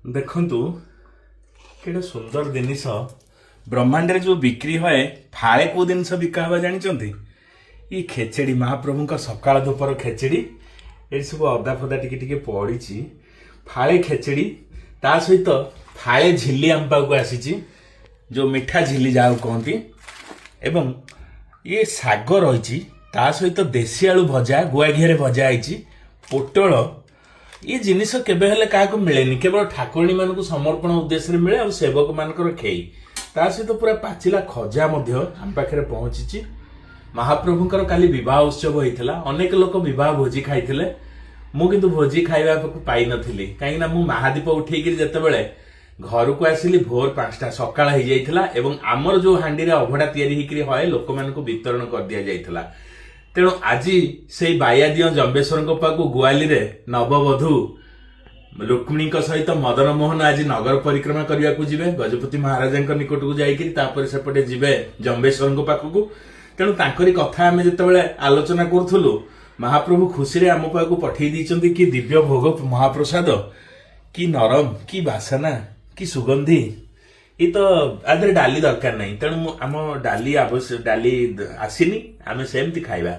ଦେଖନ୍ତୁ କେଡ଼େ ସୁନ୍ଦର ଜିନିଷ ବ୍ରହ୍ମାଣ୍ଡରେ ଯୋଉ ବିକ୍ରି ହୁଏ ଫାଳେ କୋଉ ଜିନିଷ ବିକା ହବା ଜାଣିଛନ୍ତି? ଇ ଖେଚେଡି ମହାପ୍ରଭୁଙ୍କ ସକାଳ ଧୂପର ଖେଚେଡି। ଏଠି ସବୁ ଅଦା ଫଦା ଟିକେ ଟିକେ ପଡିଛି। ଫାଳେ ଖେଚେଡି ତା ସହିତ ଫାଳେ ଝିଲି ଆମ ପାଖକୁ ଆସିଛି, ଯୋଉ ମିଠା ଝିଲି ଯାହାକୁ କହନ୍ତି। ଏବଂ ଇଏ ଶାଗ ରହିଛି, ତା ସହିତ ଦେଶୀ ଆଳୁ ଭଜା ଗୁଆ ଘିଅରେ ଭଜା ହେଇଛି, ପୋଟଳ। ये जिनिस केबे हेले काहाको मिलेनि, केवल ठाकुराणी मानकु समर्पण उद्देश्य मिले और सेवक मानकर खेई। ता सहित पूरा पाचिला खजा मध्य हम पाखरे पहुंची। महाप्रभुंकर काली विवाह उत्सव होइथिला, अनेक लोक विवाह भोजी खाइथिले। मु किंतु भोजी खाइबा पाई नथिली, काहेकि ना मु महादीप उठेइकि जेतेबेले घर को आसिली भोर 5टा सकाळ हो जाइथिला एवं आमर जो हांडी रे अभडा तयारी हिकरी होय लोक मानकु वितरण कर दिया जाइथिला। तेणु आज से बायादियो जम्बेश्वर पाखु गुआली रे नववधू रुक्मिणी सहित मदन मोहन आज नगर परिक्रमा करने को जीवे गजपति महाराजा निकट को जापर सेपटे जीवे जम्बेश्वर पाखक। तेणु तांकरी कथा आम जिते आलोचना करूँ, महाप्रभु खुशी रे आम पाखु पठे दी कि दिव्य भोग महाप्रसाद, कि नरम कि बासना कि सुगंधी। ये तो आदि डाली दरकार नहीं, तेणु आम डाली आवश्यक डाली आसीनी, आम सेमती खाइबा।